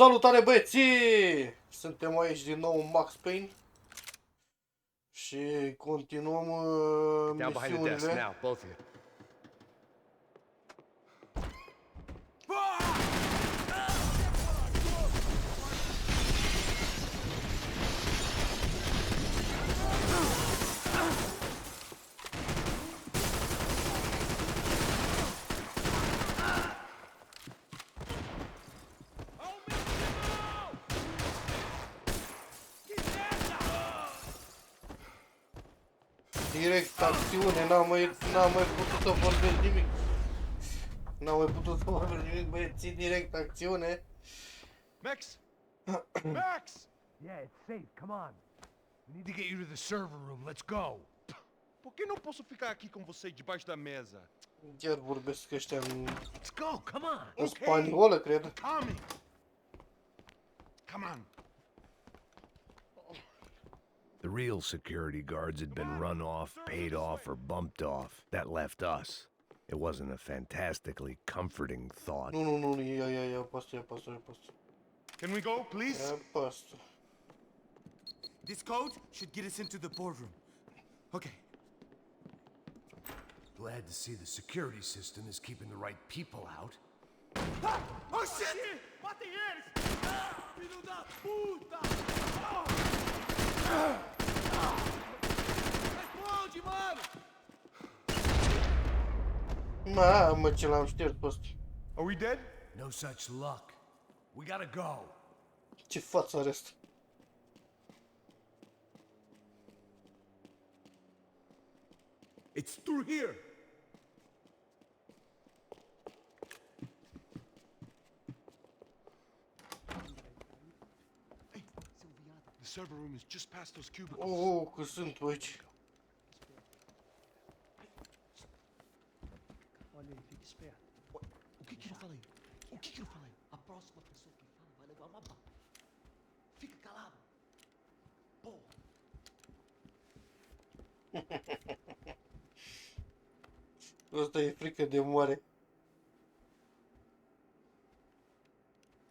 Salutare băieții! Suntem aici din nou în Max Payne și continuăm misiunile. Direct acțiune, n-am mai putut să vorbesc nimic. N-am mai putut să vorbesc nimic, băieții, direct acțiune. Max! Max! Yeah, it's safe. Come on. We need to get you to the server room. Let's go. Por que não posso ficar aqui com você debaixo da mesa? Chiar vorbesc ăștia în Let's go. Come on. în spaniolă, cred. Tommy! Come on. The real security guards had been run off, paid off, or bumped off. That left us. It wasn't a fantastically comforting thought. Nu, ia, apasă. Can we go, please? Ia apasă. This code should get us into the boardroom. Okay. Glad to see the security system is keeping the right people out. Ah! Oh shit! Matem eles! Filho da puta! Responde, mano! Mamă, ce l-am șters pe ăsta. Are we dead? No such luck. We gotta go. Ce față are ăsta? It's through here. The server room is just past those cubicles. Că sunt pe aici. Olha aí, fique esperto. O que eu falei? O que eu falei? A próxima pessoa que fala vai levar uma bala. Fica calado. Porra. Ăsta e frică de moare.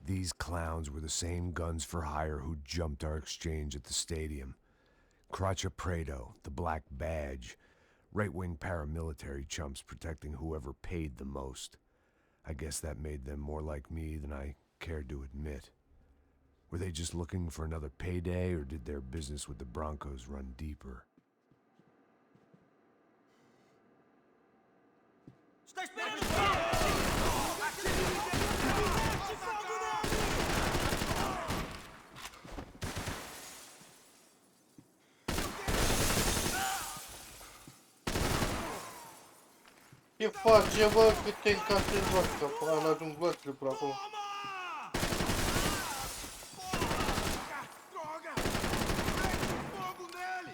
These clowns were the same guns for hire who jumped our exchange at the stadium. Crotcha Prado, the Black Badge, right-wing paramilitary chumps protecting whoever paid the most. I guess that made them more like me than I cared to admit. Were they just looking for another payday, or did their business with the Broncos run deeper? Está esperando o quê? Ce face, bă, cât te încasezi, bă, că până n-ajung glățile până acolo. Droga! Fogo nele!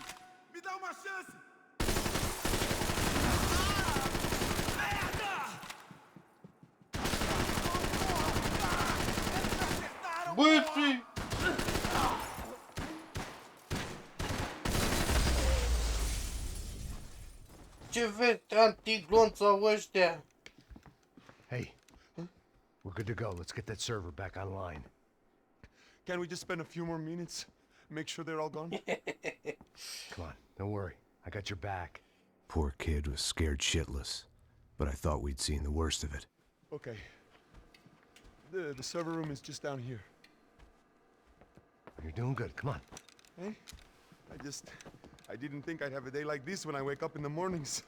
Me dá uma chance! Băieții! Ce vezi, antiglonța ăștia? Hey, we're good to go. Let's get that server back online. Can we just spend a few more minutes? Make sure they're all gone? Come on, don't worry. I got your back. Poor kid was scared shitless, but I thought we'd seen the worst of it. Okay. The server room is just down here. You're doing good. Come on. Hey? I didn't think I'd have a day like this when I wake up in the mornings.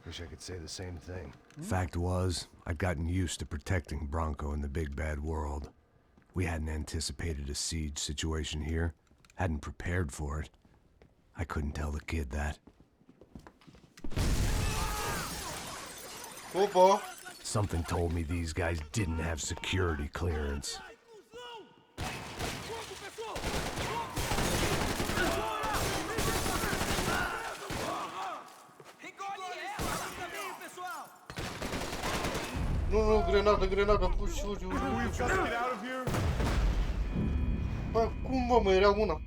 Wish I could say the same thing. Fact was, I'd gotten used to protecting Bronco in the big bad world. We hadn't anticipated a siege situation here, hadn't prepared for it. I couldn't tell the kid that. Opa! Something told me these guys didn't have security clearance. Nu, grenadă, fugi. We've got to get out of here. Bă, cum bă, mă, era una?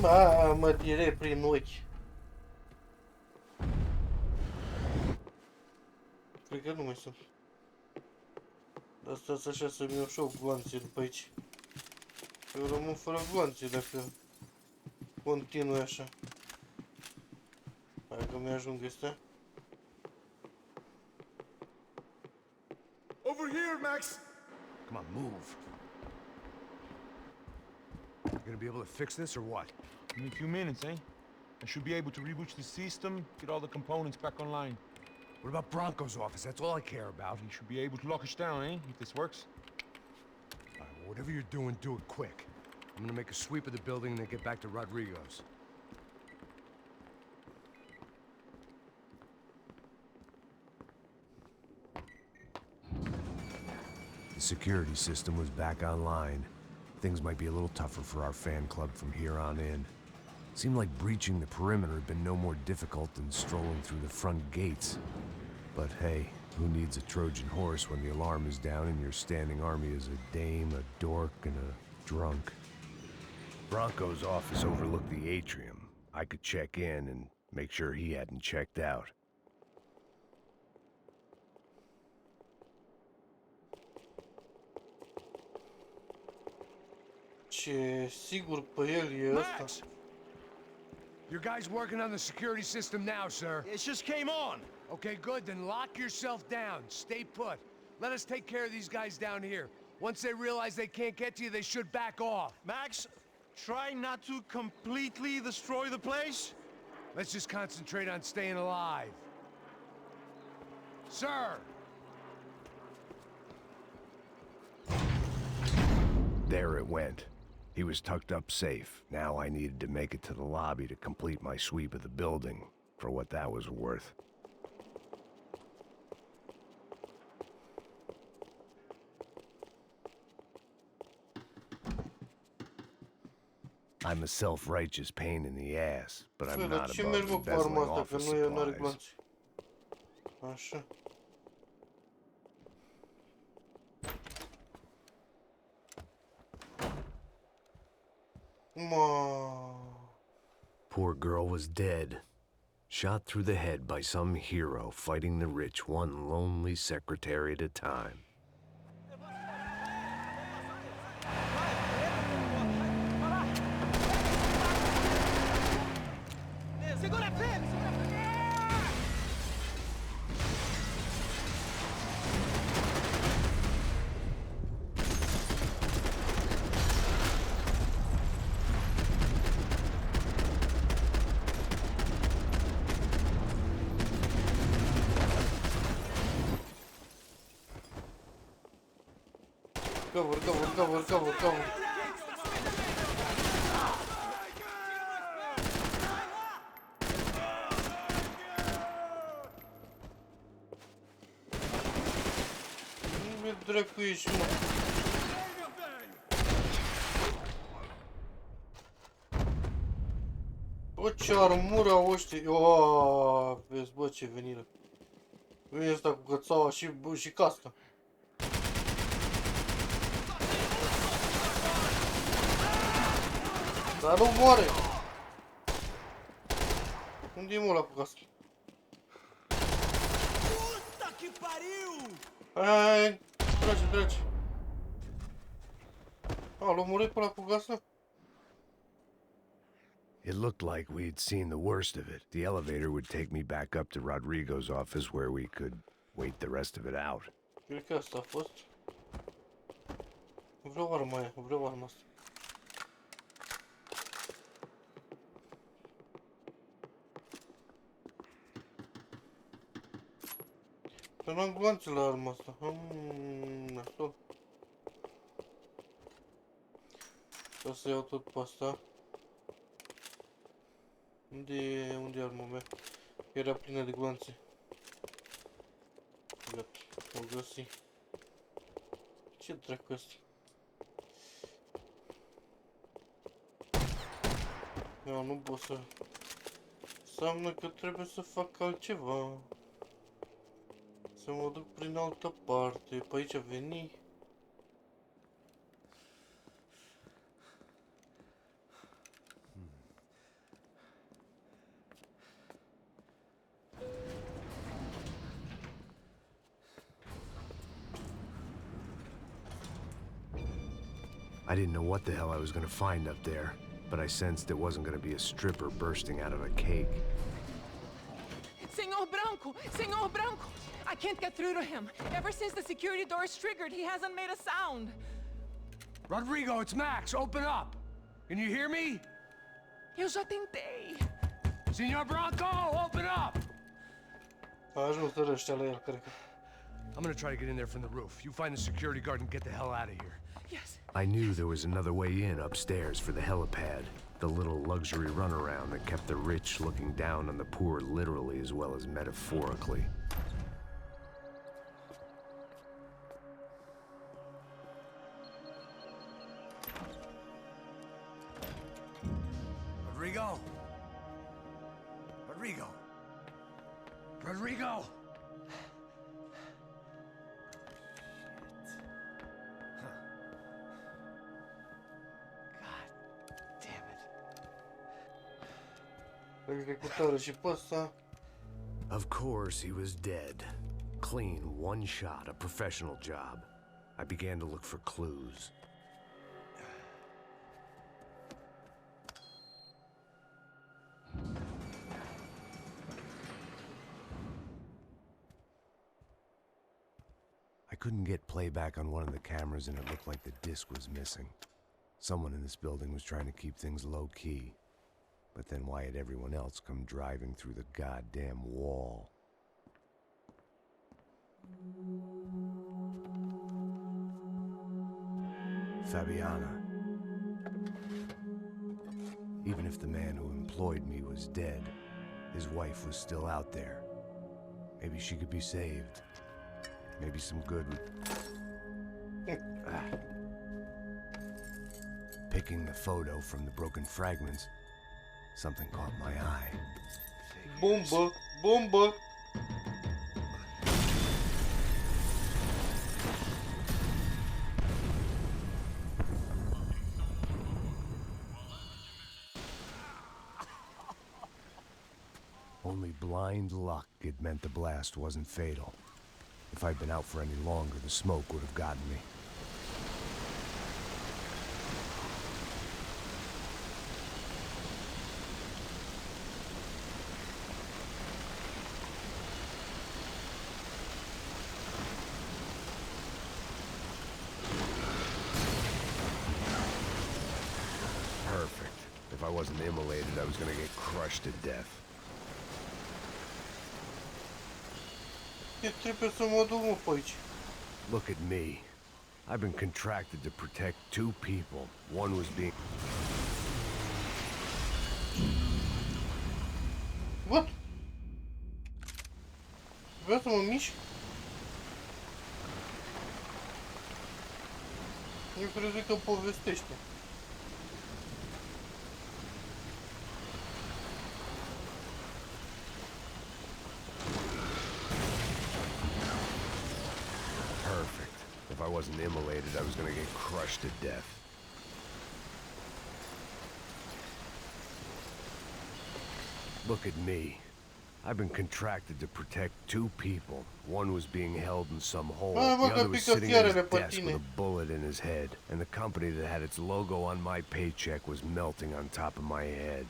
Mamă, direct prin ochi. Cred că nu mai sunt. Dar stați așa să-mi iau și eu gloanțe după aici. Eu rămân fără gloanțe dacă continui așa. Hai că mi-ajung astea. Over here, Max! Come on, move. You gonna be able to fix this or what? In a few minutes, eh? I should be able to reboot the system, get all the components back online. What about Bronco's office? That's all I care about. You should be able to lock us down, eh? If this works. All right, well, whatever you're doing, do it quick. I'm gonna make a sweep of the building and then get back to Rodrigo's. The security system was back online. Things might be a little tougher for our fan club from here on in. Seemed like breaching the perimeter had been no more difficult than strolling through the front gates. But hey, who needs a Trojan horse when the alarm is down and your standing army is a dame, a dork, and a drunk? Bronco's office overlooked the atrium. I could check in and make sure he hadn't checked out. Ce sigur pe el e ăsta. Max! Your guys working on the security system now, sir. It just came on. Okay, good. Then lock yourself down. Stay put. Let us take care of these guys down here. Once they realize they can't get to you, they should back off. Max, try not to completely destroy the place. Let's just concentrate on staying alive. Sir! There it went. He was tucked up safe. Now I needed to make it to the lobby to complete my sweep of the building, for what that was worth. I'm a self-righteous pain in the ass, but I'm Dar not ce above merg mă cu embezzling arma asta, că office nu e, n-are supplies. gloanțe. Așa. Ma. Poor girl was dead. Shot through the head by some hero fighting the rich one lonely secretary at a time. Segura firme, segura firme! Cover, cover, cover, cover, cover. Unde dracu ești, mă? Bă, ce armură au ăștia. Aaaa, vezi, bă, ce venire. Vine ăsta cu cățaua și casca. Dar nu moare! Unde e mă ăla cu casca? Puta que pariu! Hai, trage, trage. A, l-a omorât pe ăla cu casca? It looked like we'd seen the worst of it. The elevator would take me back up to Rodrigo's office where we could wait the rest of it out. Cred că asta a fost. Vreau arma aia, vreau arma asta. Că n-am gloanțe la arma asta. Nasol. O să iau tot pe asta. Unde e arma mea? Era plină de gloanțe. Gata, o găsi. Ce dracu ăsta? Eu nu pot să... Înseamnă că trebuie să fac altceva. Să mă duc prin altă parte. Pe aici veni. I didn't know what the hell I was gonna find up there, but I sensed it wasn't gonna be a stripper bursting out of a cake. Senor Branco, I can't get through to him. Ever since the security door is triggered, he hasn't made a sound. Rodrigo, it's Max. Open up. Can you hear me? Eu já tentei. Senor Branco, open up! Ajută ăștia la el, cred că. I'm gonna try to get in there from the roof. You find the security guard and get the hell out of here. Yes. I knew there was another way in upstairs for the helipad. The little luxury runaround that kept the rich looking down on the poor literally as well as metaphorically. Rodrigo! Rodrigo! Rodrigo! Executare și pe ăsta. Of course, he was dead. Clean, one shot, a professional job. I began to look for clues. I couldn't get playback on one of the cameras and it looked like the disc was missing. Someone in this building was trying to keep things low-key. But then why had everyone else come driving through the goddamn wall? Fabiana. Even if the man who employed me was dead, his wife was still out there. Maybe she could be saved. Maybe some good would... Picking the photo from the broken fragments, something caught my eye. Bombă! Bombă! Only blind luck it meant the blast wasn't fatal. If I'd been out for any longer, the smoke would have gotten me. Perfect. If I wasn't immolated, I was gonna get crushed to death. Eu trebuie să mă duc, mă, pe aici. Look at me. I've been contracted to protect two people. One was being... What? Vreau să mă mișc? Eu cred că povestește. Perfect. If I wasn't immolated, I was gonna get crushed to death. Look at me. I've been contracted to protect two people. One was being held in some hole. The other was sitting at his desk with a bullet in his head. And the company that had its logo on my paycheck was melting on top of my head.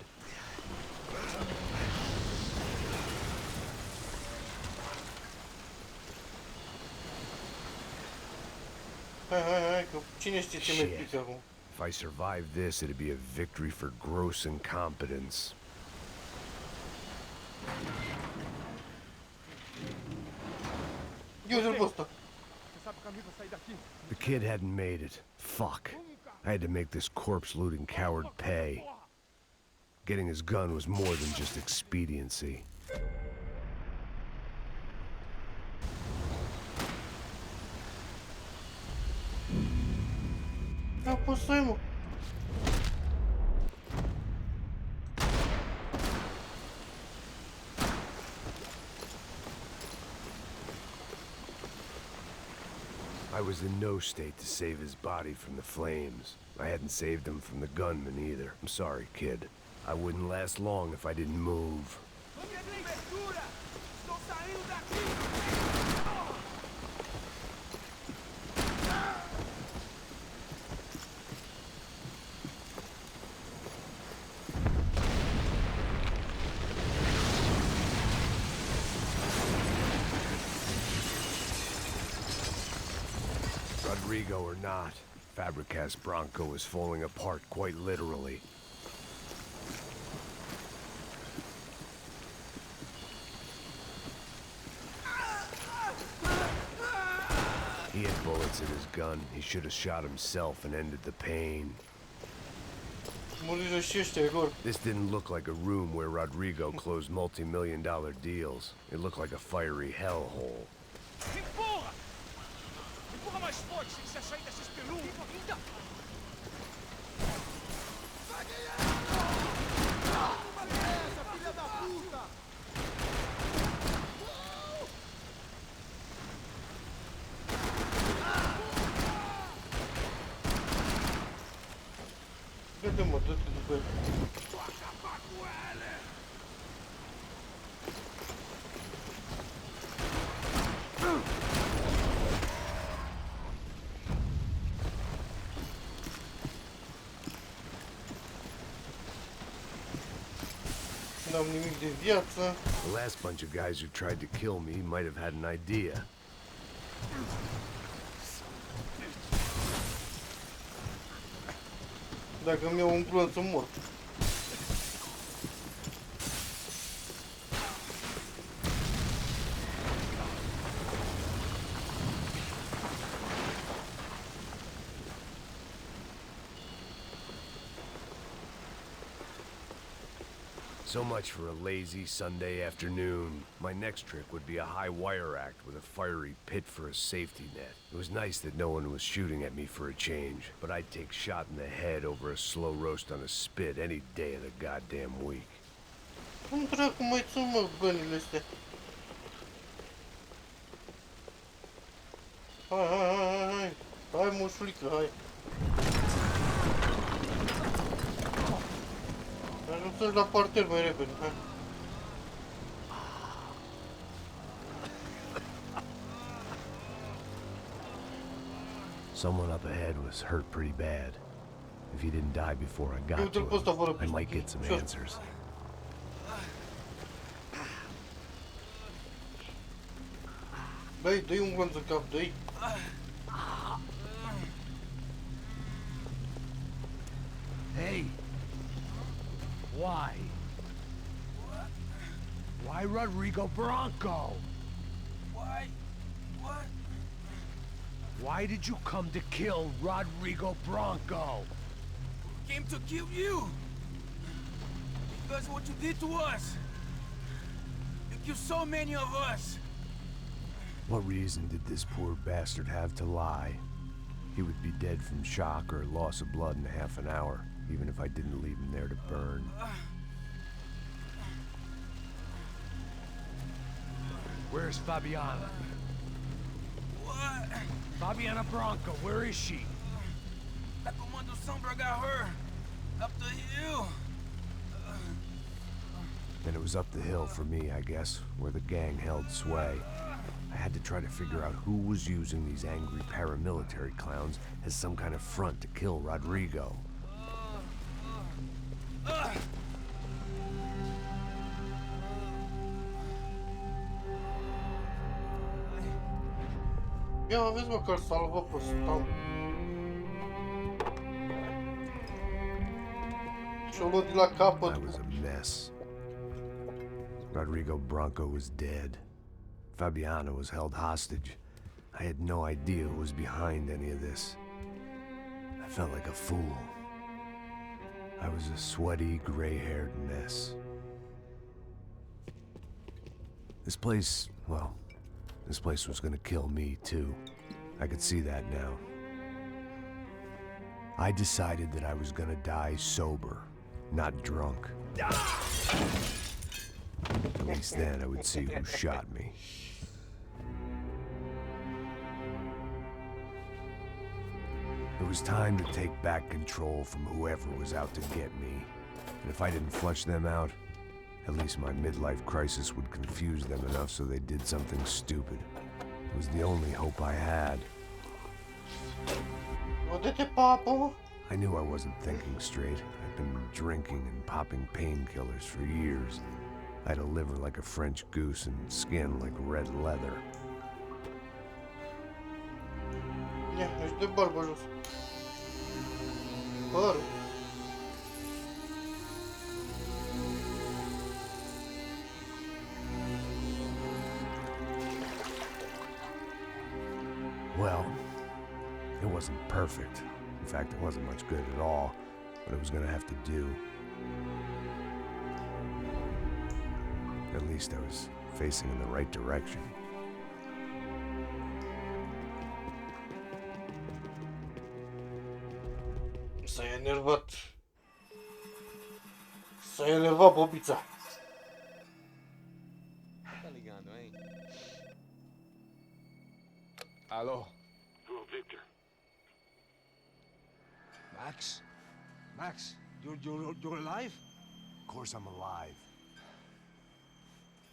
Hai, că cine știe ce mai pică acum. If I survive this, it'd be a victory for gross incompetence. Eu-l pe ăsta. The kid hadn't made it. Fuck. I had to make this corpse-looting coward pay. Getting his gun was more than just expediency. Da, poți să ai, mă. I was in no state to save his body from the flames. I hadn't saved him from the gunman either. I'm sorry, kid. I wouldn't last long if I didn't move. Rodrigo or not, Fabregas Bronco is falling apart quite literally. He had bullets in his gun. He should have shot himself and ended the pain. This didn't look like a room where Rodrigo closed multi-million-dollar deals. It looked like a fiery hellhole. Empurra! Empurra mais forte sem se sair dessa espelunca! Filha da puta! Dă-te mă, dă-te după el. N-am nimic de viață. The last bunch of guys who tried to kill me might have had an idea. Dacă mi iau un glonț, mor. So much for a lazy Sunday afternoon. My next trick would be a high wire act with a fiery pit for a safety net. It was nice that no one was shooting at me for a change, but I'd take shot in the head over a slow roast on a spit any day of the goddamn week. Cum dracu mai țin, mă, gănile astea? Hai. Hai, moșulică, hai. Ajung la parter mai repede, hai. Someone up ahead was hurt pretty bad. If he didn't die before I got to him, I might get some answers. Dă-i un glonț în cap, dă-i. Hey! Why? Why Rodrigo Bronco? Why? What? Why did you come to kill Rodrigo Bronco? Came to kill you! Because of what you did to us! You killed so many of us! What reason did this poor bastard have to lie? He would be dead from shock or loss of blood in half an hour, even if I didn't leave him there to burn. Where's Fabiana? What? Fabiana Bronco, where is she? That Commando Sombra got her! Up the hill! Then it was up the hill for me, I guess, where the gang held sway. I had to try to figure out who was using these angry paramilitary clowns as some kind of front to kill Rodrigo. Ia aveți măcar salvă pe stam. Și-o luat de la capăt. I was a mess. Rodrigo Bronco was dead. Fabiana was held hostage. I had no idea who was behind any of this. I felt like a fool. I was a sweaty, gray-haired mess. This place, well, this place was gonna kill me too. I could see that now. I decided that I was gonna die sober, not drunk. At least then I would see who shot me. It was time to take back control from whoever was out to get me. And if I didn't flush them out, at least my midlife crisis would confuse them enough so they did something stupid. It was the only hope I had. I knew I wasn't thinking straight. I'd been drinking and popping painkillers for years. I had a liver like a French goose and skin like red leather. Ești de barbă jos. Părul. Well, it wasn't perfect. In fact, it wasn't much good at all, but it was gonna have to do. At least I was facing in the right direction. S-a enervat. S-a enervat bobița. Tá ligando, hein? Hello. Hello, Victor. Max? Max, you're alive? Of course I'm alive.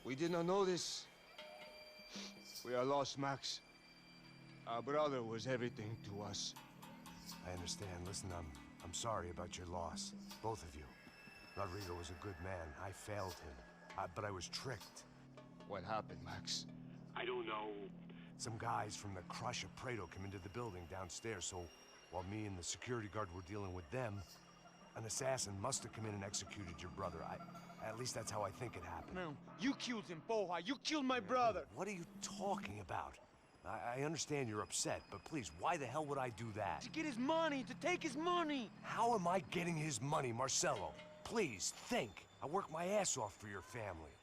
We did not know this. We are lost, Max. Our brother was everything to us. I understand. Listen, I'm sorry about your loss. Both of you. Rodrigo was a good man. I failed him. But I was tricked. What happened, Max? I don't know. Some guys from the Crush of Prado came into the building downstairs, so while me and the security guard were dealing with them, an assassin must have come in and executed your brother. At least that's how I think it happened. No, you killed him, Porra. You killed my brother. What are you talking about? I understand you're upset, but please, why the hell would I do that? To get his money, to take his money. How am I getting his money, Marcelo? Please, think. I worked my ass off for your family.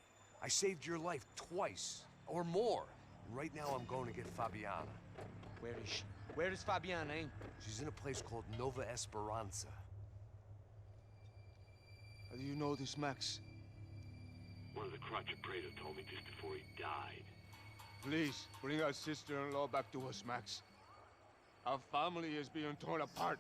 I saved your life twice, or more. And right now I'm going to get Fabiana. Where is she? Where is Fabiana, eh? She's in a place called Nova Esperanza. How do you know this, Max? One of the Crotch of Prado told me just before he died. Please, bring our sister-in-law back to us, Max. Our family is being torn apart.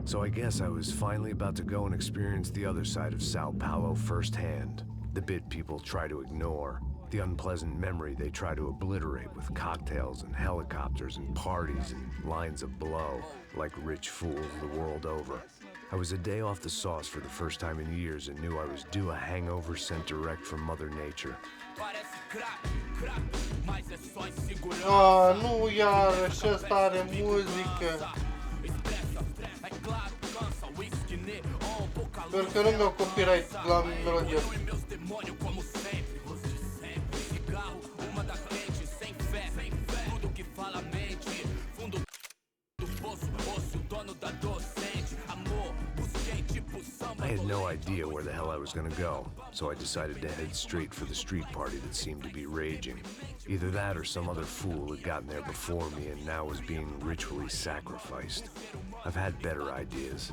So I guess I was finally about to go and experience the other side of Sao Paulo firsthand. The bit people try to ignore. The unpleasant memory they try to obliterate with cocktails and helicopters and parties and lines of blow, like rich fools the world over. I was a day off the sauce for the first time in years and knew I was due a hangover sent direct from Mother Nature. Ah, nu iarăși, ăsta are muzică. Sper că nu mi-au copyright la melodia. I had no idea where the hell I was gonna go, so I decided to head straight for the street party that seemed to be raging. Either that or some other fool had gotten there before me and now was being ritually sacrificed. I've had better ideas,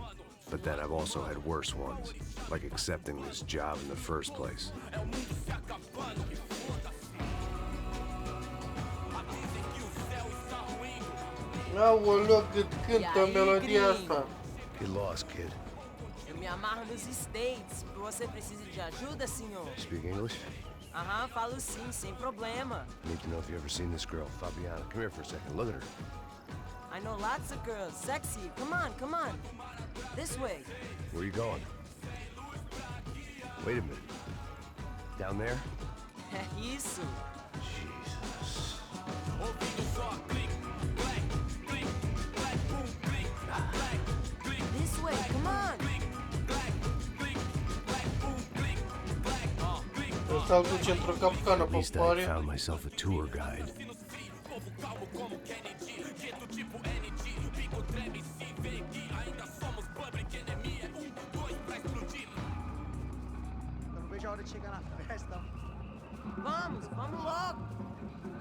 but then I've also had worse ones, like accepting this job in the first place. Aoleu, cât cântă melodia asta. Get lost, kid. Eu me amarro nos States. Você precisa de ajuda, senhor? Speak English? Aham, falo sim, sem problema. Need to know if you've ever seen this girl, Fabiana. Come here for a second. Look at her. I know lots of girls. Sexy. Come on, come on. This way. Where are you going? Wait a minute. Down there? Isso. Jesus. This way, come on. Ăsta îl duce într-o capcană At pe least I pare. found myself a tour guide. Eu não vejo a hora de chegar na festa. Vamos, vamos logo.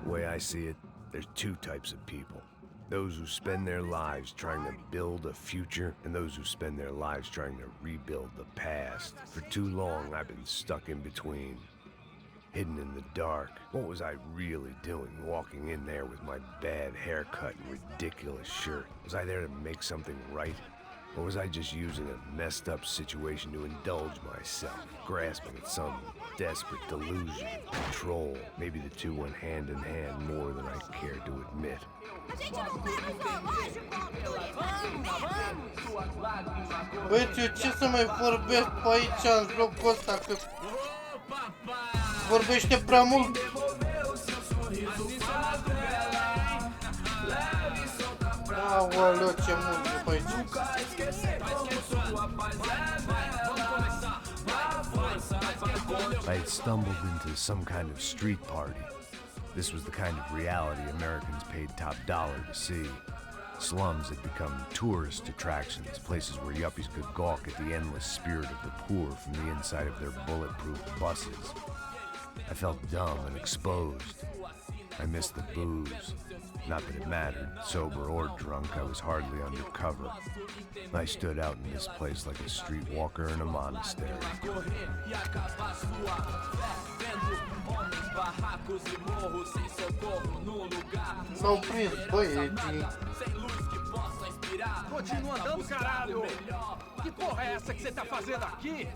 The way I see it, there's two types of people. Those who spend their lives trying to build a future, and those who spend their lives trying to rebuild the past. For too long, I've been stuck in between. Hidden in the dark. What was I really doing walking in there with my bad haircut and ridiculous shirt? Was I there to make something right? Or was I just using a messed up situation to indulge myself, grasping at some desperate delusion, control? Maybe the two went hand in hand more than I cared to admit. Băieți, eu ce să mai vorbesc pe aici în locul ăsta, că vorbește prea mult. Aoleu, ce mult e pe aici. I had stumbled into some kind of street party. This was the kind of reality Americans paid top dollar to see. Slums had become tourist attractions, places where yuppies could gawk at the endless spirit of the poor from the inside of their bulletproof buses. I felt dumb and exposed. I missed the booze. Not that it mattered. Sober or drunk, I was hardly undercover. I stood out in this place like a streetwalker in a monastery. S-au prins băieții. Continua andando, caralho! Que porra é essa que você tá fazendo aqui?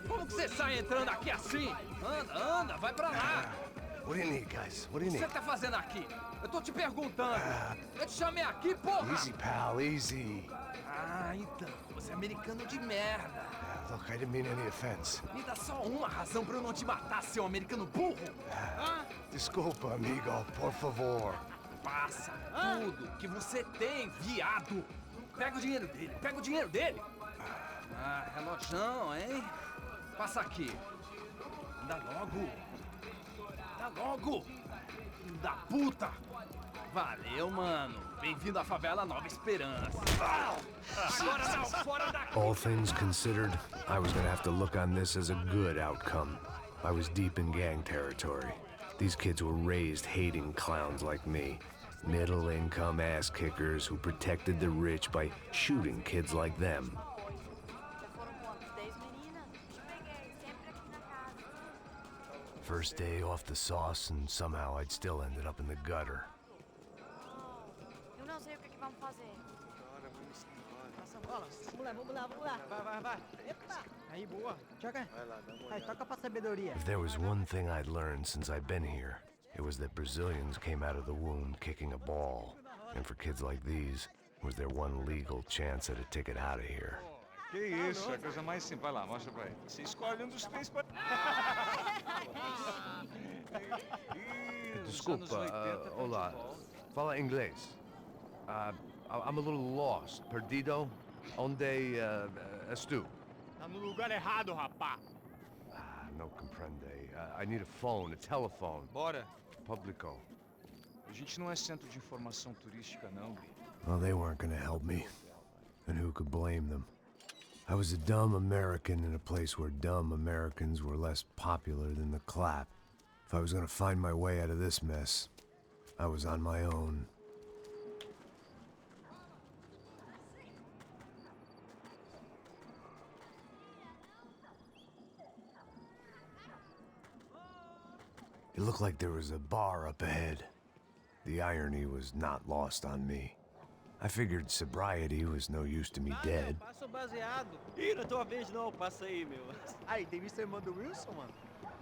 Como que você sai entrando aqui assim? Anda, anda, vai pra lá! What do you need, guys? What do you O que need? você tá fazendo aqui? Eu tô te perguntando. Eu te chamei aqui, porra! Easy, pal, easy. Ah, então, você é americano de merda. Look, I didn't mean any offense. Me dá só uma razão pra eu não te matar, seu americano burro. Desculpa, amigo, por favor. Passa tudo que você tem, viado. Pega o dinheiro dele, pega o dinheiro dele. Ah, relojão, hein? Passa aqui. Anda logo. Anda logo. Filho da puta. Valeu, mano. Bem-vindo à favela Nova Esperança. Agora não, fora daqui. All things considered, I was gonna have to look on this as a good outcome. I was deep in gang territory. These kids were raised hating clowns like me. Middle-income ass-kickers who protected the rich by shooting kids like them. First day off the sauce, and somehow I'd still ended up in the gutter. Eu não sei o que vamos fazer. Vamos lá. Vai. Epa! Aí, boa. Joga. Aí, toca pra sabedoria. If there was one thing I'd learned since I've been here, it was that Brazilians came out of the womb kicking a ball. And for kids like these, was their one legal chance at a ticket out of here. Que isso, é a coisa mais simples. Vai lá, mostra pra ele. Você escolhe dos três pra... Desculpa, olá. Fala inglês. I'm a little lost. Perdido? Onde estou? Tá no lugar errado, rapá. No comprende. I need a phone, a telephone. Bora. Publico. A gente não é centro de informação turística, não, Gui. Well, they weren't gonna help me. And who could blame them? I was a dumb American in a place where dumb Americans were less popular than the clap. If I was gonna find my way out of this mess, I was on my own. It looked like there was a bar up ahead. The irony was not lost on me. I figured sobriety was no use to me dead. Passa o baseado. Ih, não é tua vez não, passa aí, meu. Aí, tem visto a irmã do Wilson, mano?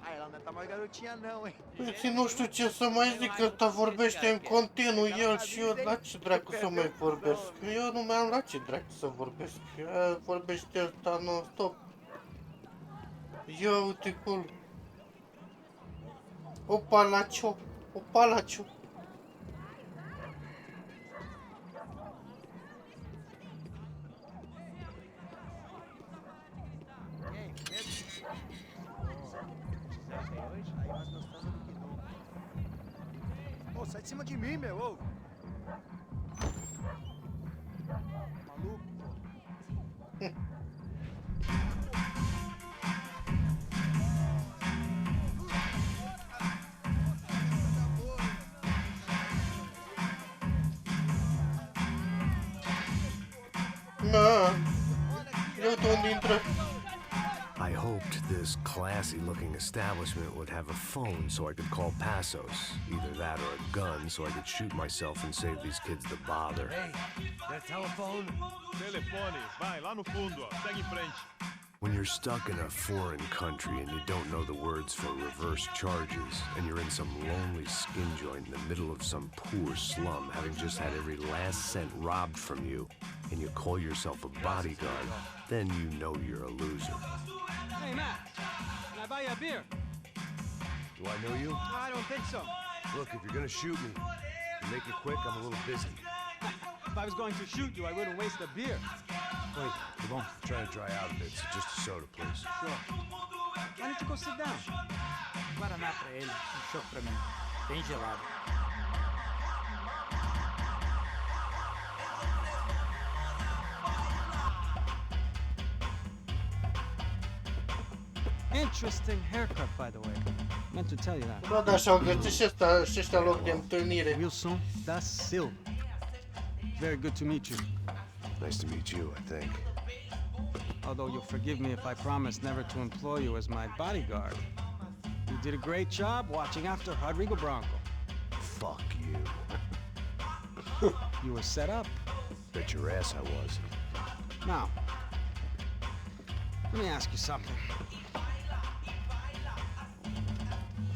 Aí, ela não tá mais garotinha não, hein? Băieții, nu știu ce să mai zic, că ăsta vorbește în continuu el și eu la ce dracu să mai vorbesc? Eu nu mai am la ce dracu să vorbesc. Vorbește ăsta non-stop. Ia uite acolo. O palacio. O palacio. Ô, sai de cima de mim, meu, ô! Maluco, pô. Na. Eu de unde intră. I hoped this classy-looking establishment would have a phone so I could call Passos. Either that or a gun so I could shoot myself and save these kids the bother. Hey, that telephone? Telefone, vai, lá no fundo, ó. Segue em frente. When you're stuck in a foreign country and you don't know the words for reverse charges, and you're in some lonely skin joint in the middle of some poor slum, having just had every last cent robbed from you, and you call yourself a bodyguard, then you know you're a loser. Hey, Matt, can I buy you a beer? Do I know you? I don't think so. Look, if you're gonna shoot me, make it quick, I'm a little busy. If I was going to shoot you, I wouldn't waste a beer. Wait, come on. I'm trying to dry out a bit, so just a soda, please. Sure. Why don't you go sit down? Guaraná pra ele, chopp pra mim. Bem gelado. Interesting haircut, by the way. Meant to tell you that. Bă, da, și-au găsit și ăștia loc de întâlnire. Wilson da Silva. Very good to meet you. Nice to meet you, I think. Although you'll forgive me if I promise never to employ you as my bodyguard. You did a great job watching after Rodrigo Bronco. Fuck you. You were set up. Bet your ass I was. Now, let me ask you something.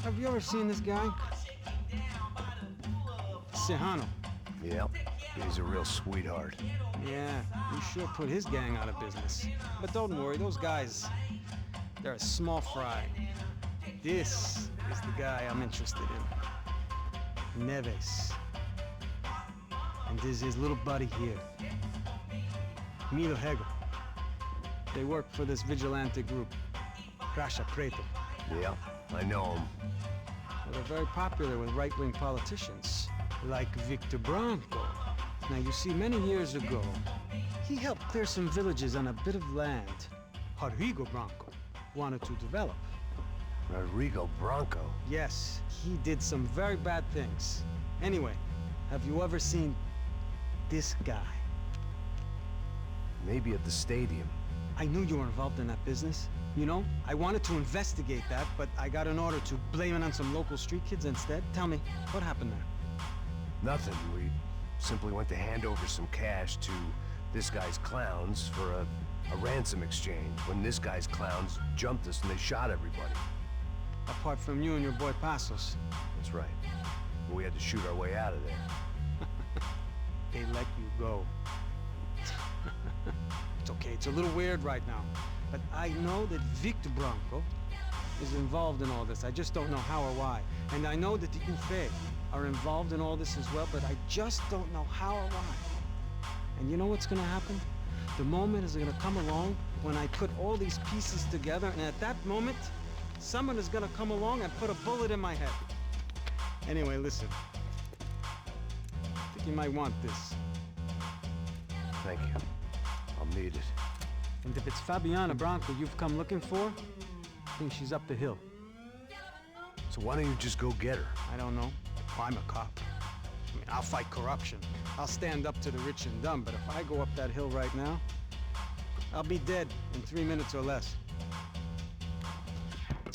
Have you ever seen this guy? Sejano. Yep. He's a real sweetheart. Yeah, he sure put his gang out of business. But don't worry, those guys, they're a small fry. This is the guy I'm interested in. Neves. And this is his little buddy here. Milo Hegel. They work for this vigilante group, Crasha Preto. Yeah, I know him. Well, they're very popular with right-wing politicians, like Victor Branco. Now, you see, many years ago, he helped clear some villages on a bit of land Rodrigo Branco wanted to develop. Rodrigo Branco? Yes, he did some very bad things. Anyway, have you ever seen this guy? Maybe at the stadium. I knew you were involved in that business. You know, I wanted to investigate that, but I got an order to blame it on some local street kids instead. Tell me, what happened there? Nothing. We simply went to hand over some cash to this guy's clowns for a ransom exchange when this guy's clowns jumped us and they shot everybody. Apart from you and your boy Passos. That's right. But we had to shoot our way out of there. They let you go. It's okay, it's a little weird right now. But I know that Victor Branco is involved in all this. I just don't know how or why. And I know that the UFE are involved in all this as well, but I just don't know how or why. And you know what's gonna happen? The moment is gonna come along when I put all these pieces together, and at that moment, someone is gonna come along and put a bullet in my head. Anyway, listen. I think you might want this. Thank you. I'll need it. And if it's Fabiana Branco you've come looking for, I think she's up the hill. So why don't you just go get her? I don't know. I'm a cop. I mean, I'll fight corruption. I'll stand up to the rich and dumb, but if I go up that hill right now, I'll be dead in 3 minutes or less.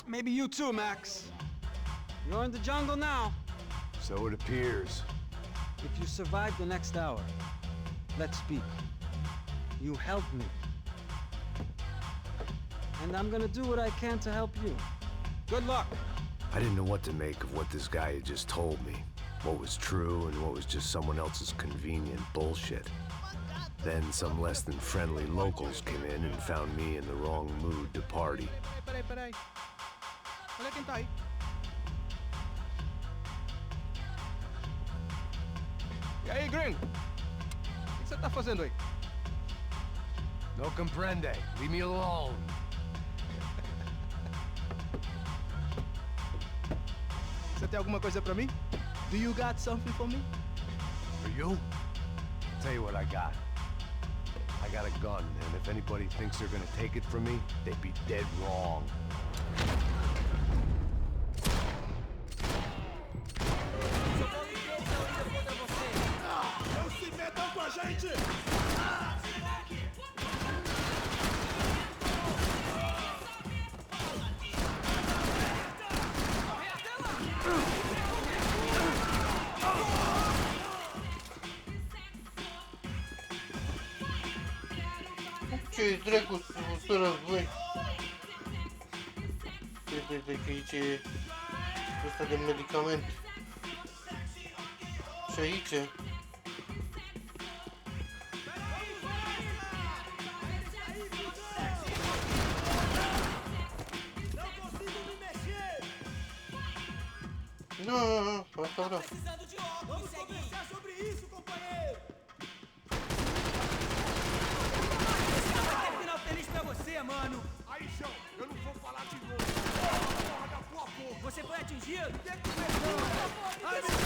Maybe you too, Max. You're in the jungle now. So it appears. If you survive the next hour, let's speak. You helped me. And I'm gonna do what I can to help you. Good luck. I didn't know what to make of what this guy had just told me. What was true and what was just someone else's convenient bullshit. Then some less than friendly locals came in and found me in the wrong mood to party. Peraí. Olha quem tá aí. E aí, gringo? O que você tá fazendo aí? No comprende. Leave me alone. Você tem alguma coisa pra mim? Do you got something for me? For you? Tell you what I got. I got a gun, and if anybody thinks they're gonna take it from me, they'd be dead wrong. Não se metam com a gente! Ce-i dracu să război? Uite că aici e ăsta de medicamente. Și aici. Nu, asta vreau. Final feliz pra você, mano. Aí, chão, eu não vou falar de novo. Porra da tua porra. Você foi atingido? Ai, meu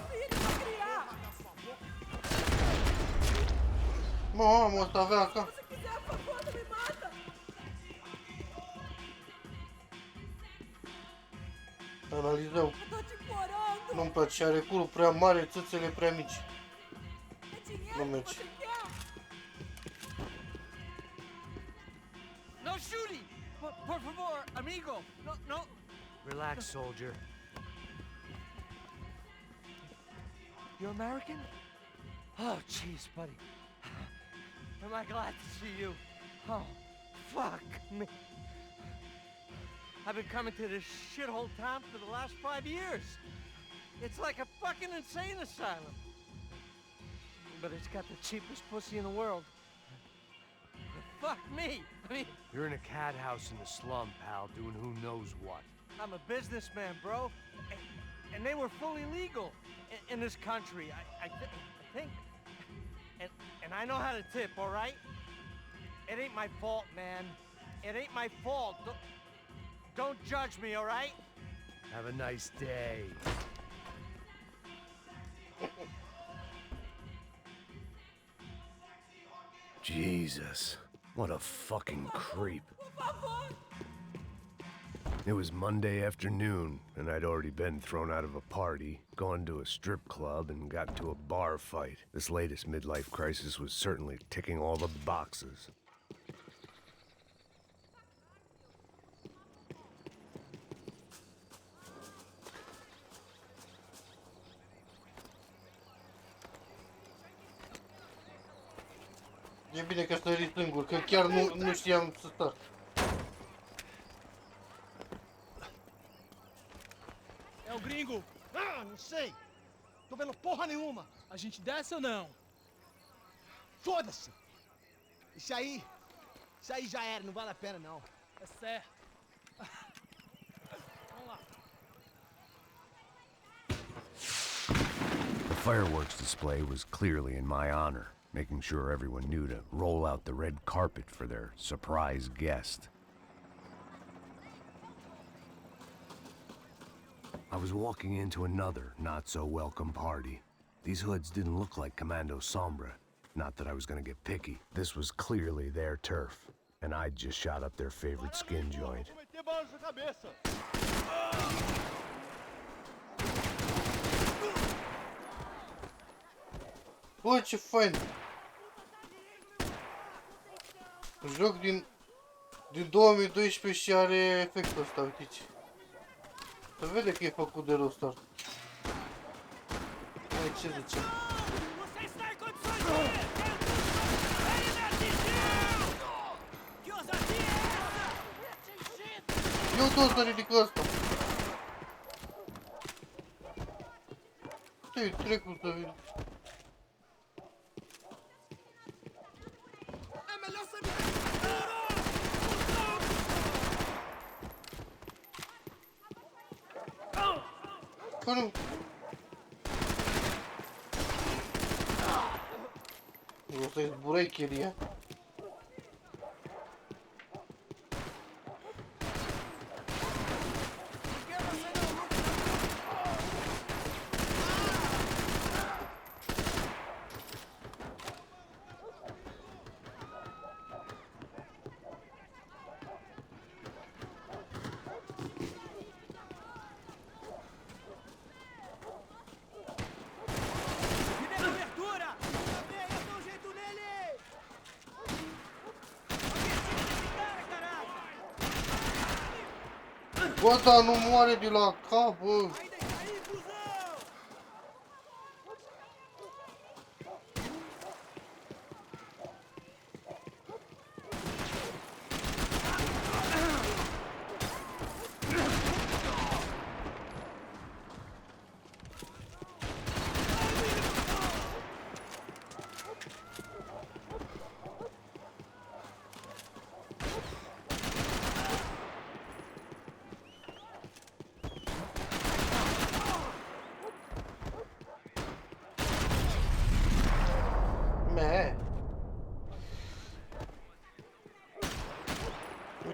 filho vai criar. Mamă, ăsta avea ca. Se quiser, por favor, não me mata. Analizăm. Eu tô te implorando. Nu-mi place, are curul prea mare, țâțele prea mici. É dinheiro Nu que merge. você quer? No shooting! Por favor, amigo. No. Relax, soldier. You're American? Oh, jeez, buddy. Am I glad to see you? Oh, fuck me. I've been coming to this shithole town for the last 5 years. It's like a fucking insane asylum. But it's got the cheapest pussy in the world. Fuck me. I mean, You're in a cat house in the slum, pal, doing who knows what. I'm a businessman, bro. And they were fully legal in this country. I think. And I know how to tip, all right? It ain't my fault, man. It ain't my fault. Don't judge me, all right? Have a nice day. Jesus, what a fucking creep. It was Monday afternoon, and I'd already been thrown out of a party, gone to a strip club, and got into a bar fight. This latest midlife crisis was certainly ticking all the boxes. E bine că sări singur, că chiar nu știam să star. É o gringo. Ah, não sei. Tô vendo porra nenhuma. A gente desce ou não? Foda-se. Isso aí já era, não vale a pena não. É certo. Vamos lá. The fireworks display was clearly in my honor, making sure everyone knew to roll out the red carpet for their surprise guest. I was walking into another not-so-welcome party. These hoods didn't look like Commando Sombra. Not that I was gonna get picky. This was clearly their turf, and I'd just shot up their favorite skin joint. Bă, ce fain! Joc din 2012 și are efectul ăsta, uite-ci. Se vede că e făcut de Rockstar. Hai, ce zice? Eu tot să ridic ăsta. Te-ai trecut să vin. Caramba! O să-i zburei chelia. Bă, dar nu moare de la cap, bă!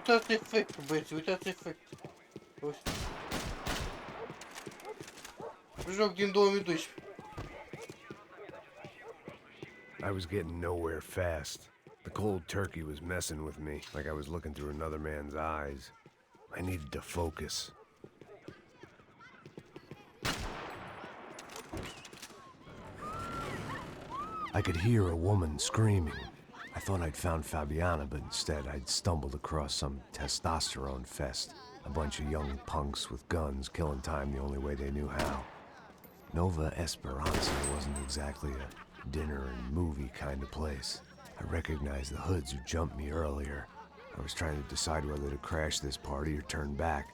uitați efectul, băieți, uitați efectul. Joc din 2012. I was getting nowhere fast. The cold turkey was messing with me, like I was looking through another man's eyes. I needed to focus. I could hear a woman screaming. I thought I'd found Fabiana, but instead I'd stumbled across some testosterone fest. A bunch of young punks with guns killing time the only way they knew how. Nova Esperanza wasn't exactly a dinner and movie kind of place. I recognized the hoods who jumped me earlier. I was trying to decide whether to crash this party or turn back,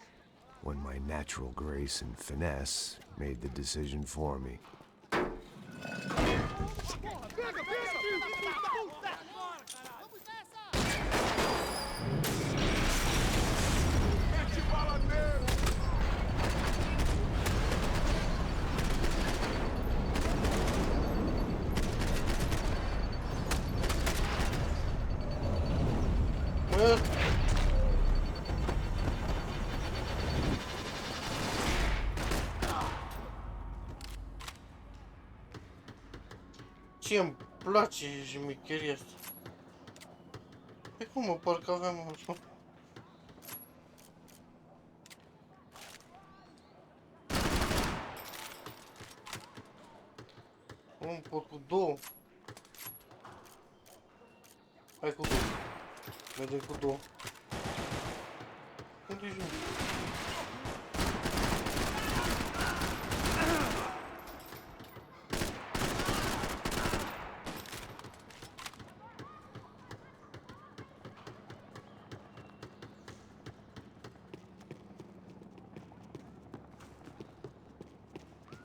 when my natural grace and finesse made the decision for me. Ce-mi place jmicheria asta. Pe cum, mă, parcă aveam așa. Un pot cu două. Hai cu două. Mergem cu două. Unde ești?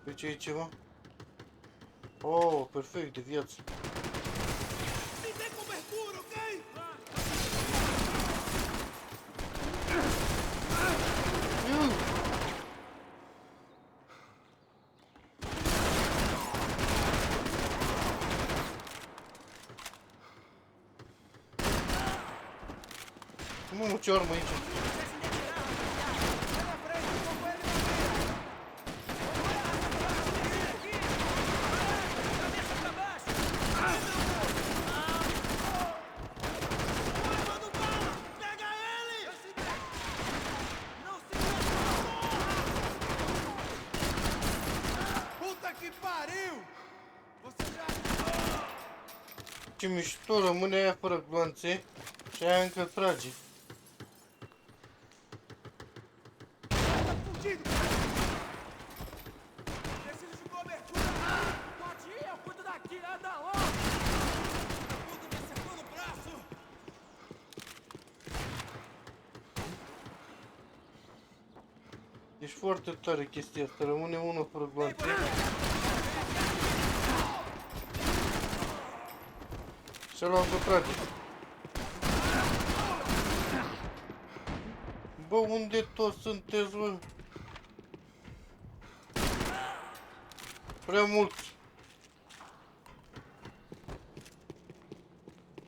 Pe ce e ceva? Oh, perfect, de viață. Mamă, ce armă aici? Ce mișto, rămâne aia fără gloanțe și aia încă trage. Ești foarte tare chestia asta, rămâne unul fără gloanțe. Și ăla încă trage. Bă, unde toți sunteți, bă? Prea mulți.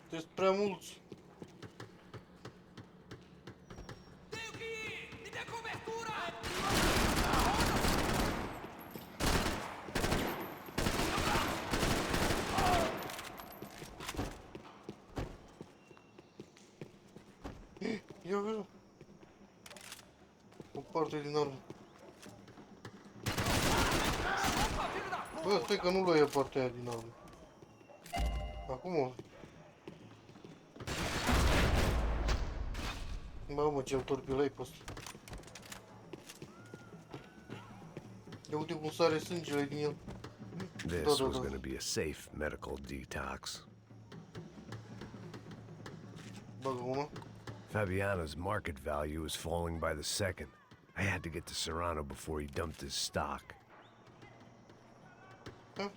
Sunteți prea mulți. Ia vezi. O parte din armă. Bă, stai că nu lua partea aia din armă. Acum o. Mamă, ce-l torpilai pe ăsta. Ia uite cum sare sângele din el. This was going to be a safe medical detox. Bagă una. Fabiana's market value was falling by the second. I had to get to Serrano before he dumped his stock. Huh?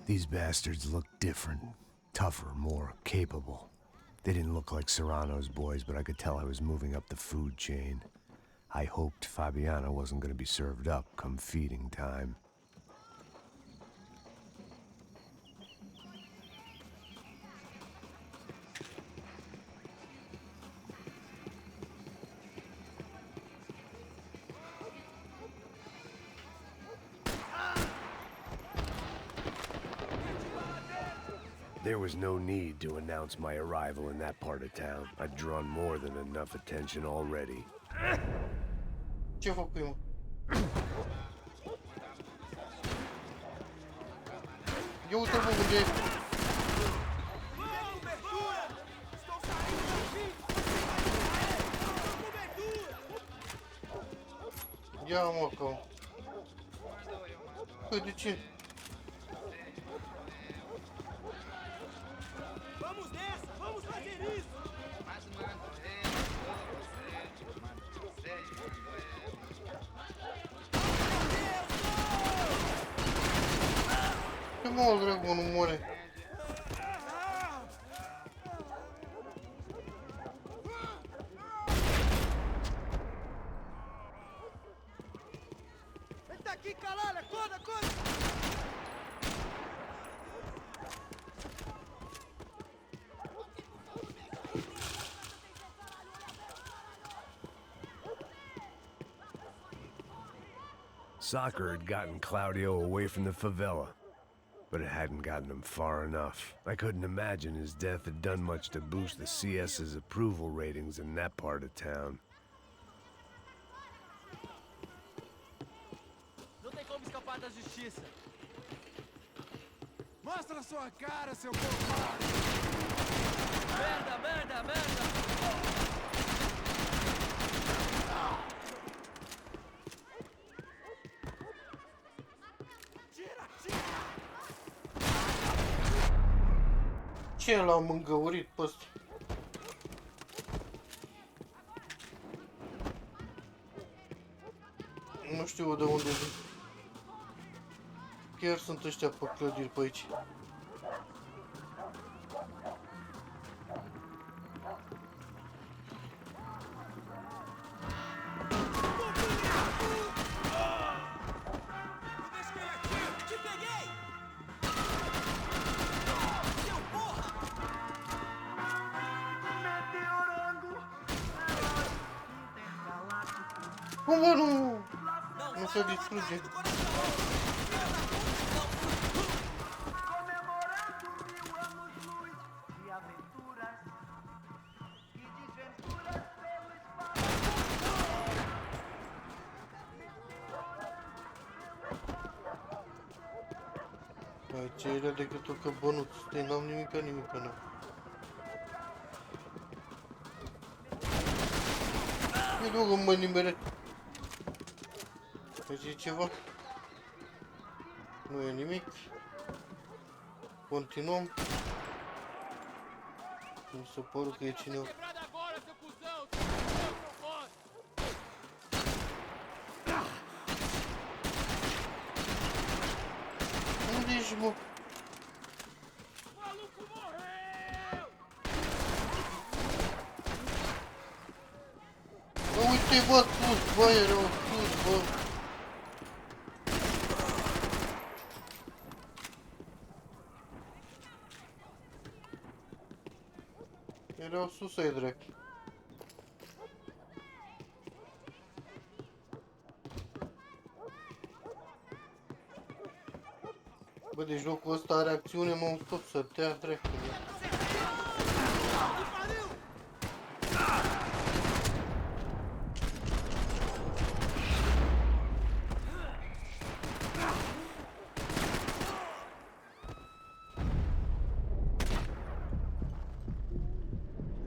These bastards looked different, tougher, more capable. They didn't look like Serrano's boys, but I could tell I was moving up the food chain. I hoped Fabiana wasn't going to be served up come feeding time. There was no need to announce my arrival in that part of town. I'd drawn more than enough attention already. Ce făcui, mă? Ia uite, mă, unde e? Ia, mă, că... Păi, de ce? Ce mă, dracu, nu moare? Soccer had gotten Claudio away from the favela, but it hadn't gotten him far enough. I couldn't imagine his death had done much to boost the CS's approval ratings in that part of town. Não tem como escapar da justiça. Mostra sua cara, seu covarde! Merda, merda, merda! Ce l-am îngăurit pe ăsta? Nu știu de unde vin. Chiar sunt ăștia pe clădiri pe aici. Cum bă, nu se distruge. Aici era decât o căbănuț, n-am nimica, n-am. E rog, mă nimere. Aici e ceva? Nu e nimic. Continuăm. Mi s-a părut că e cineva. Unde ești, mă? Bă, uite, bă, sus, bă, erau sus, bă. Erau sus ai drachi. Bă, deci jocul ăsta are acțiune non-stop, să te ia dracu.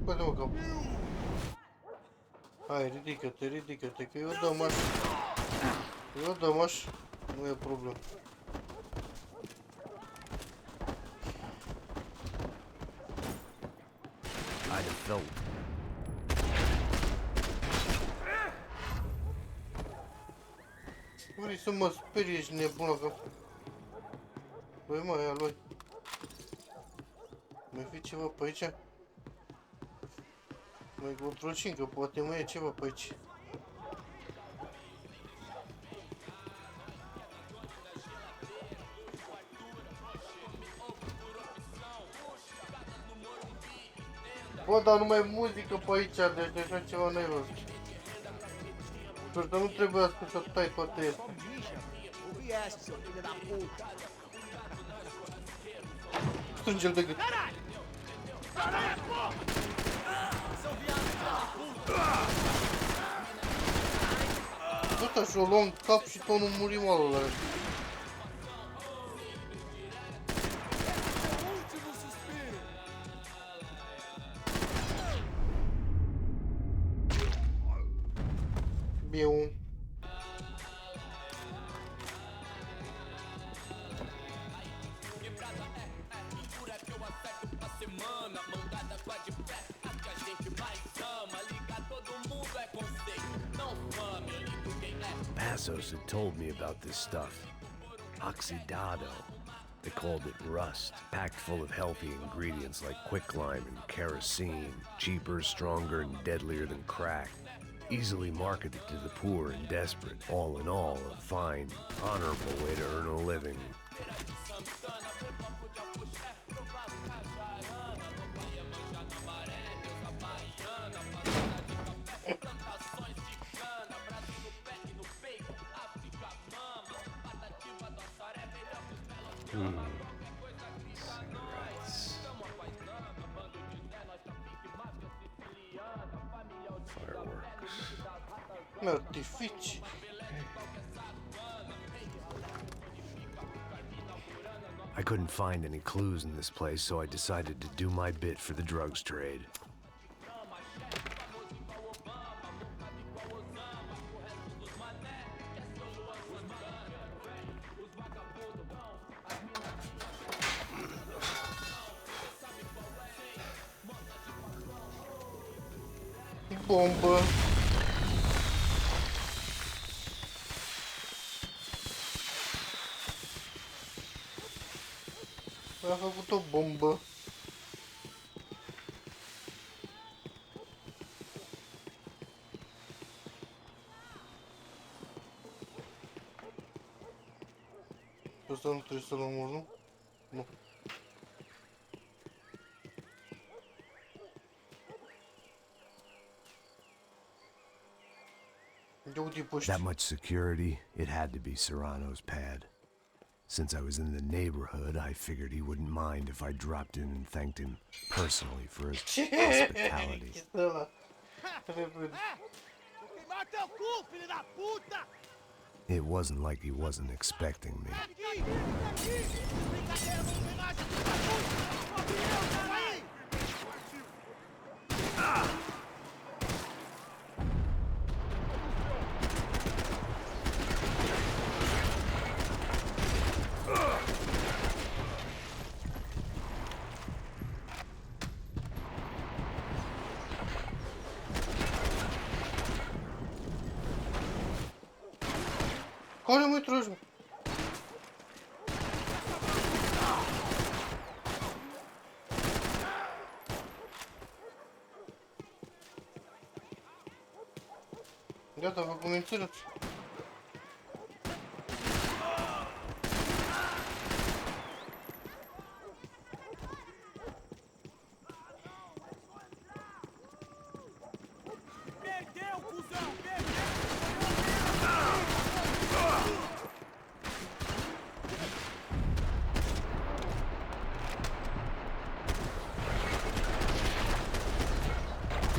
Bă, mă, că... Hai, ridică-te, ridică-te, că eu dăm așa. Eu dăm așa, nu e problemă. I'd have felt. Vrei să mă sperii, ești nebun la cap. Lui mă, ia lui. Mai fi ceva pe aici? Mai control că poate mai e ceva pe aici. Bă, dar numai muzică pe aici, deci așa ceva n-ai văzut. Sper că nu trebuia să tai toate astea. Strânge-l de gât. Tot așa o luăm în cap și tot nu murim alălea. Biu. Passos had told me about this stuff. Oxidado. They called it rust, packed full of healthy ingredients like quicklime and kerosene, cheaper, stronger, and deadlier than crack. Easily marketed to the poor and desperate. All in all, a fine, honorable way to earn a living. Cigarettes. Fireworks. Artificii. I couldn't find any clues in this place, so I decided to do my bit for the drugs trade. Bombă. A făcut o bombă. Asta nu trebuie să-l omor, nu? Nu. That much security, it had to be Serrano's pad. Since I was in the neighborhood, I figured he wouldn't mind if I dropped in and thanked him personally for his hospitality. It wasn't like he wasn't expecting me. Care mă tragi, mă? Gata, vă comențărați.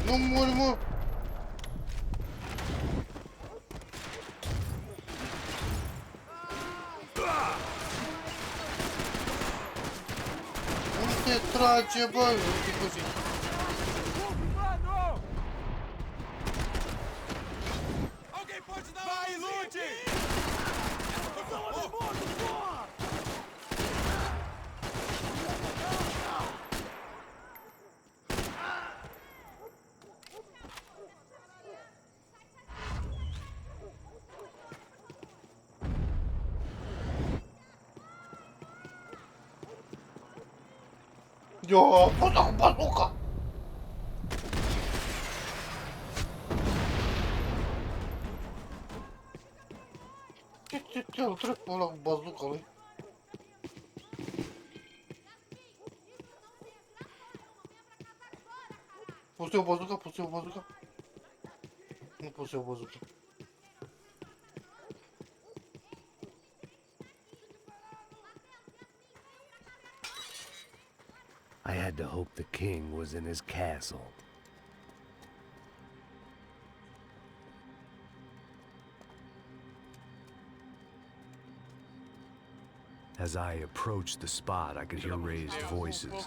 Nu mori, mă! Nu te trage, bă, uite cu zi. Yo, puta cu bazuca! Ce-l trec pe ăla cu bazuca lui? Pus eu bazuca? Pus eu bazuca? Nu pus eu bazuca. I had to hope the king was in his castle. As I approached the spot, I could hear raised voices.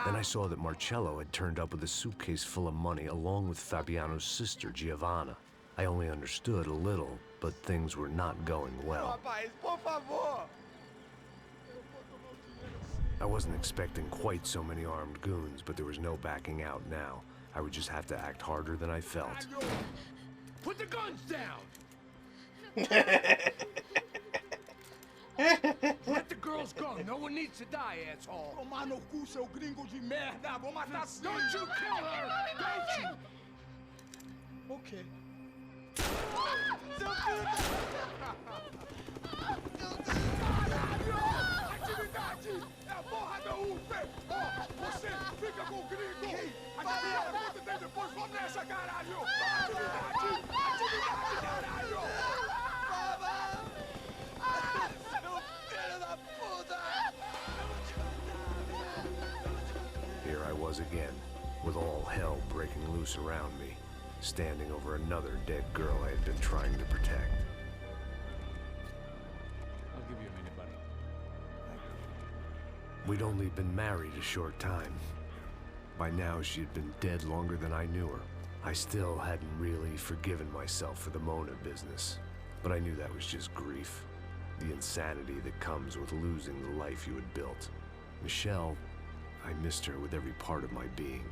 Then I saw that Marcello had turned up with a suitcase full of money along with Fabiano's sister, Giovanna. I only understood a little, but things were not going well. I wasn't expecting quite so many armed goons, but there was no backing out now. I would just have to act harder than I felt. Put the guns down! Let the girls go. No one needs to die, asshole. Tomar no cu, seu gringo de merda. Vou matar sim. Don't you kill her! Don't you? Okay. Seu filho Caralho! Atividade! É a porra da UP! Ó, você fica com o gringo! Adivinha a conta dele depois? Vamos nessa, caralho! Atividade! Atividade, caralho! Here I was again, with all hell breaking loose around me, standing over another dead girl I had been trying to protect. I'll give you a minute, buddy. We'd only been married a short time. By now, she had been dead longer than I knew her. I still hadn't really forgiven myself for the Mona business, but I knew that was just grief. The insanity that comes with losing the life you had built. Michelle, I missed her with every part of my being.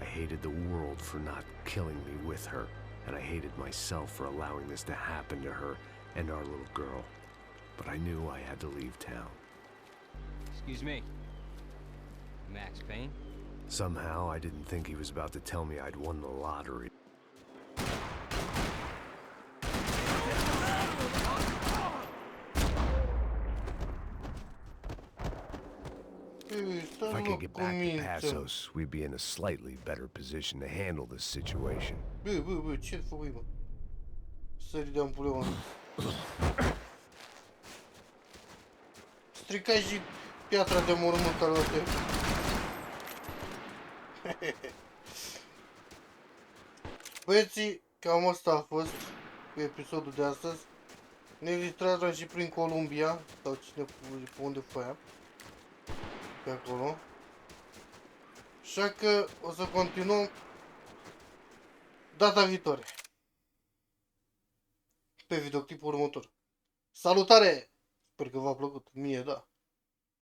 I hated the world for not killing me with her, and I hated myself for allowing this to happen to her and our little girl. But I knew I had to leave town. Excuse me. Max Payne? Somehow, I didn't think he was about to tell me I'd won the lottery. If I could get back to Passos, we'd be in a slightly better position to handle this situation. Bă, ce-ai făcut, mă? Sări de ampuleu, mă. Stricai și piatra de mormânt al ăsta. Băieții, cam asta a fost cu episodul de astăzi. Ne distragem și prin Columbia, sau cine pe unde foi aia. Pe acolo. Așa că o să continuăm data viitoare. Pe videoclipul următor. Salutare! Sper că v-a plăcut. Mie, da.